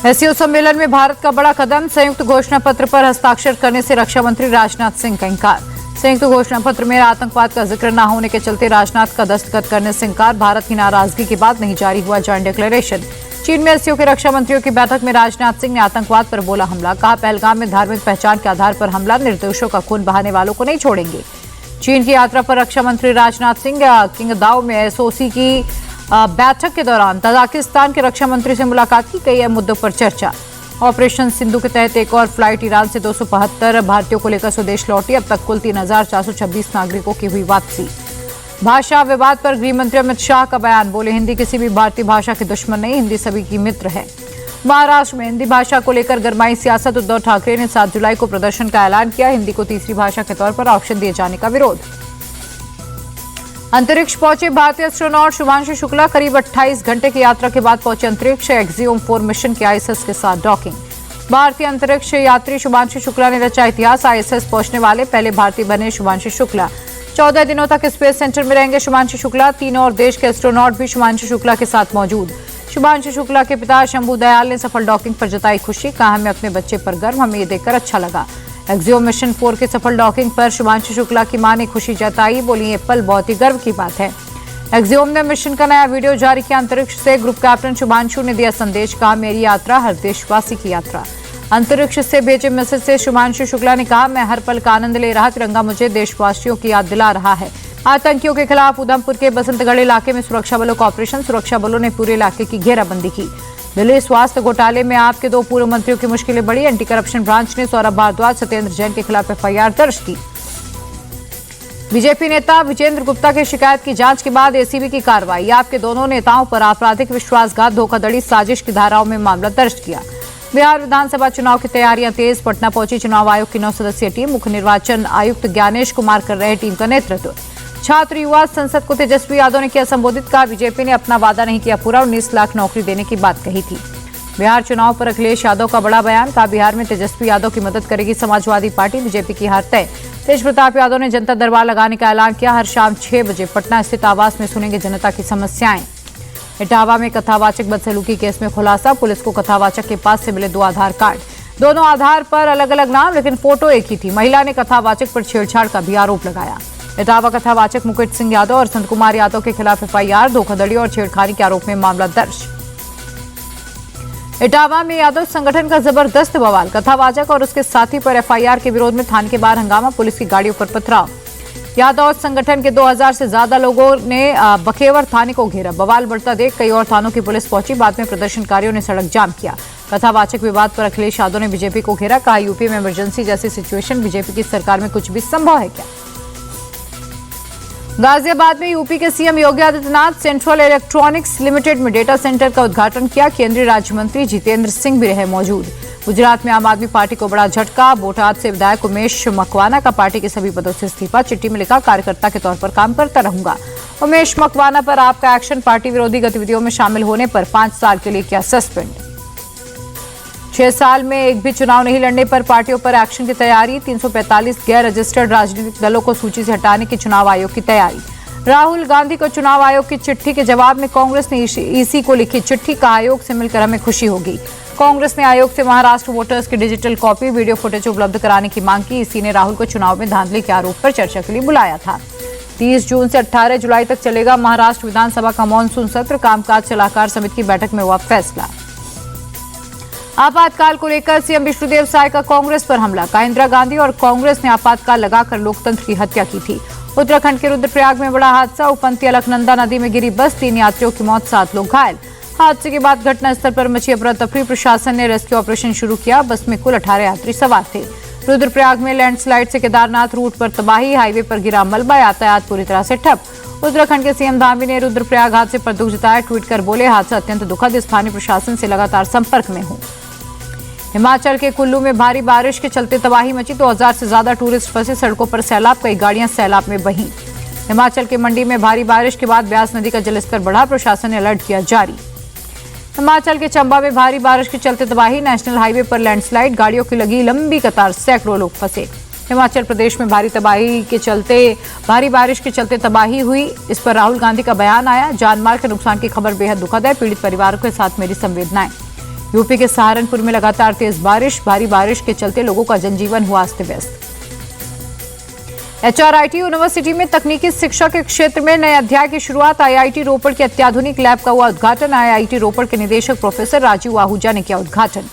SCO सम्मेलन में भारत का बड़ा कदम, संयुक्त घोषणा पत्र पर हस्ताक्षर करने से रक्षा मंत्री राजनाथ सिंह का इंकार। संयुक्त घोषणा पत्र में आतंकवाद का जिक्र न होने के चलते राजनाथ का दस्तखत करने से इंकार। भारत की नाराजगी के बाद नहीं जारी हुआ जॉइंट डिक्लेरेशन। चीन में एससीओ के रक्षा मंत्रियों की बैठक में राजनाथ सिंह ने आतंकवाद पर बोला हमला। कहा, पहलगाम में धार्मिक पहचान के आधार पर हमला, निर्दोषों का खून बहाने वालों को नहीं छोड़ेंगे। चीन की यात्रा पर रक्षा मंत्री राजनाथ सिंह किंगदाओ में एसओसी की बैठक के दौरान तजाकिस्तान के रक्षा मंत्री से मुलाकात की। कई अहम मुद्दों पर चर्चा। ऑपरेशन सिंधु के तहत एक और फ्लाइट ईरान से 275 भारतीयों को लेकर स्वदेश लौटी। अब तक कुल 3,426 नागरिकों की हुई वापसी। भाषा विवाद पर गृह मंत्री अमित शाह का बयान, बोले हिंदी किसी भी भारतीय भाषा की दुश्मन नहीं, हिंदी सभी की मित्र है। महाराष्ट्र में हिंदी भाषा को लेकर गरमाई सियासत। उद्धव ठाकरे ने 7 जुलाई को प्रदर्शन का ऐलान किया। हिंदी को तीसरी भाषा के तौर पर ऑप्शन दिए जाने का विरोध। अंतरिक्ष पहुंचे भारतीय एस्ट्रोनॉट शुभांशु शुक्ला। करीब 28 घंटे की यात्रा के बाद पहुंचे अंतरिक्ष। एक्सियोम 4 मिशन की आईएसएस के साथ डॉकिंग। भारतीय अंतरिक्ष यात्री शुभांशु शुक्ला ने रचा इतिहास। आईएसएस पहुंचने वाले पहले भारतीय बने शुभांशु शुक्ला। 14 दिनों तक स्पेस सेंटर में रहेंगे शुभांशु शुक्ला। 3 और देश के एस्ट्रोनॉट भी शुभांशु शुक्ला के साथ मौजूद। शुभांशु शुक्ला के पिता शंभू दयाल ने सफल डॉकिंग पर जताई खुशी। कहा, हमें अपने बच्चे पर गर्व, हमें ये देखकर अच्छा लगा। एक्सियोम मिशन 4 के सफल डॉकिंग पर शुभांशु शुक्ला की मां ने खुशी जताई। बोली, ये पल बहुत ही गर्व की बात है। एक्सियोम ने मिशन का नया वीडियो जारी किया। अंतरिक्ष से ग्रुप कैप्टन शुभांशु ने दिया संदेश। कहा, मेरी यात्रा हर देशवासी की यात्रा। अंतरिक्ष से भेजे मैसेज से शुभांशु शुक्ला ने कहा, मैं हर पल का आनंद ले रहा। तिरंगा मुझे देशवासियों की याद दिला रहा है। आतंकियों के खिलाफ उधमपुर के बसंतगढ़ इलाके में सुरक्षा बलों का ऑपरेशन। सुरक्षा बलों ने पूरे इलाके की घेराबंदी की। दिल्ली स्वास्थ्य घोटाले में आपके 2 पूर्व मंत्रियों की मुश्किलें बढ़ी। एंटी करप्शन ब्रांच ने सौरभ भारद्वाज, सत्येंद्र जैन के खिलाफ एफआईआर दर्ज की। बीजेपी नेता विजेंद्र गुप्ता की शिकायत की जांच के बाद एसीबी की कार्रवाई। आपके दोनों नेताओं पर आपराधिक विश्वासघात, धोखाधड़ी, साजिश की धाराओं में मामला दर्ज किया। बिहार विधानसभा चुनाव की तैयारियां तेज। पटना पहुंची चुनाव आयोग की 9 सदस्यीय टीम। मुख्य निर्वाचन आयुक्त ज्ञानेश कुमार कर रहे टीम का नेतृत्व। छात्र युवा संसद को तेजस्वी यादव ने किया संबोधित। कहा, बीजेपी ने अपना वादा नहीं किया पूरा, 19 लाख नौकरी देने की बात कही थी। बिहार चुनाव पर अखिलेश यादव का बड़ा बयान। कहा, बिहार में तेजस्वी यादव की मदद करेगी समाजवादी पार्टी, बीजेपी की हार तय। तेज प्रताप यादव ने जनता दरबार लगाने का ऐलान किया। हर शाम 6 बजे पटना स्थित आवास में सुनेंगे जनता की समस्याएं। इटावा में कथावाचक बदसलूकी केस में खुलासा। पुलिस को कथावाचक के पास से मिले 2 आधार कार्ड। दोनों आधार पर अलग अलग नाम, लेकिन फोटो एक ही थी। महिला ने कथावाचक पर छेड़छाड़ का भी आरोप लगाया। इटावा कथावाचक मुकुट सिंह यादव और संत कुमार यादव के खिलाफ एफआईआर। धोखाधड़ी और छेड़खानी के आरोप में मामला दर्ज। इटावा में यादव संगठन का जबरदस्त बवाल। कथावाचक और उसके साथी पर एफआईआर के विरोध में थाने के बाहर हंगामा। पुलिस की गाड़ियों पर पथराव। यादव संगठन के 2000 से ज्यादा लोगों ने बखेवर थाने को घेरा। बवाल बढ़ता देख कई और थानों की पुलिस पहुंची। बाद में प्रदर्शनकारियों ने सड़क जाम किया। कथावाचक विवाद पर अखिलेश यादव ने बीजेपी को घेरा। कहा, यूपी में इमरजेंसी जैसी सिचुएशन, बीजेपी की सरकार में कुछ भी संभव है क्या? गाजियाबाद में यूपी के CM Yogi Adityanath central electronics limited में डेटा सेंटर का उद्घाटन किया। केंद्रीय राज्य मंत्री जितेंद्र सिंह भी रहे मौजूद। गुजरात में आम आदमी पार्टी को बड़ा झटका। बोटाद से विधायक उमेश मकवाना का पार्टी के सभी पदों से इस्तीफा। चिट्ठी में लिखा, कार्यकर्ता के तौर पर काम करता रहूंगा। उमेश मकवाना पर आपका एक्शन। पार्टी विरोधी गतिविधियों में शामिल होने पर 5 साल के लिए किया सस्पेंड। 6 साल में एक भी चुनाव नहीं लड़ने पर पार्टियों पर एक्शन की तैयारी। 345 गैर रजिस्टर्ड राजनीतिक दलों को सूची से हटाने की चुनाव आयोग की तैयारी। राहुल गांधी को चुनाव आयोग की चिट्ठी के जवाब में कांग्रेस ने ईसी को लिखी चिट्ठी। का आयोग से मिलकर हमें खुशी होगी। कांग्रेस ने आयोग से महाराष्ट्र वोटर्स की डिजिटल कॉपी, वीडियो फुटेज उपलब्ध कराने की मांग की। ईसी ने राहुल को चुनाव में धांधली के आरोप पर चर्चा के लिए बुलाया था। 30 जून से 18 जुलाई तक चलेगा महाराष्ट्र विधानसभा का मानसून सत्र। कामकाज सलाहकार समिति की बैठक में हुआ फैसला। आपातकाल को लेकर सीएम विष्णुदेव साय का कांग्रेस पर हमला। कहा, इंदिरा गांधी और कांग्रेस ने आपातकाल लगाकर लोकतंत्र की हत्या की थी। उत्तराखंड के रुद्रप्रयाग में बड़ा हादसा। उपंती अलकनंदा नदी में गिरी बस, 3 यात्रियों की मौत, 7 लोग घायल। हादसे के बाद घटनास्थल पर मची अफरा तफरी। प्रशासन ने रेस्क्यू ऑपरेशन शुरू किया। बस में कुल 18 यात्री सवार थे। रुद्रप्रयाग में लैंडस्लाइड से केदारनाथ रूट पर तबाही। हाईवे पर गिरा मलबा। यातायात पूरी तरह से ठप। उत्तराखंड के सीएम धामी ने रुद्रप्रयाग हादसे पर दुख जताया। ट्वीट कर बोले, हादसा अत्यंत दुखद। स्थानीय प्रशासन से लगातार संपर्क में हूं। हिमाचल के कुल्लू में भारी बारिश के चलते तबाही मची। 2000 से ज्यादा टूरिस्ट फंसे। सड़कों पर सैलाब, कई गाड़ियां सैलाब में बहीं। हिमाचल के मंडी में भारी बारिश के बाद ब्यास नदी का जलस्तर बढ़ा। प्रशासन ने अलर्ट किया जारी। हिमाचल के चंबा में भारी बारिश के चलते तबाही। नेशनल हाईवे पर लैंडस्लाइड, गाड़ियों की लगी लंबी कतार, सैकड़ों लोग फंसे। हिमाचल प्रदेश में भारी बारिश के चलते तबाही हुई। इस पर राहुल गांधी का बयान आया। जानमाल के नुकसान की खबर बेहद दुखद है। पीड़ित परिवारों के साथ मेरी संवेदनाएं। यूपी के सहारनपुर में लगातार तेज बारिश, भारी बारिश के चलते लोगों का जनजीवन हुआ अस्त व्यस्त। HRIT यूनिवर्सिटी में तकनीकी शिक्षा के क्षेत्र में नए अध्याय की शुरुआत। IIT रोपड़ के अत्याधुनिक लैब का हुआ उद्घाटन। IIT रोपड़ के निदेशक प्रोफेसर राजीव आहूजा ने किया उद्घाटन।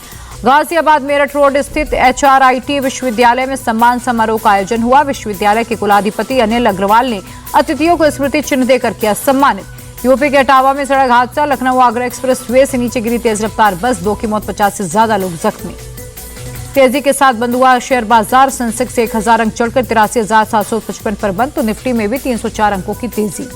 गाजियाबाद मेरठ रोड स्थित HRIT विश्वविद्यालय में सम्मान समारोह का आयोजन हुआ। विश्वविद्यालय के कुलाधिपति अनिल अग्रवाल ने अतिथियों को स्मृति चिन्ह देकर किया सम्मानित। यूपी के इटावा में सड़क हादसा, लखनऊ आगरा एक्सप्रेस वे से नीचे गिरी तेज रफ्तार बस, 2 की मौत, 50 से ज्यादा लोग जख्मी। तेजी के साथ बंद हुआ शेयर बाजार, सेंसेक्स 1000 अंक चढ़कर 83,755 पर बंद, तो निफ्टी में भी 304 अंकों की तेजी।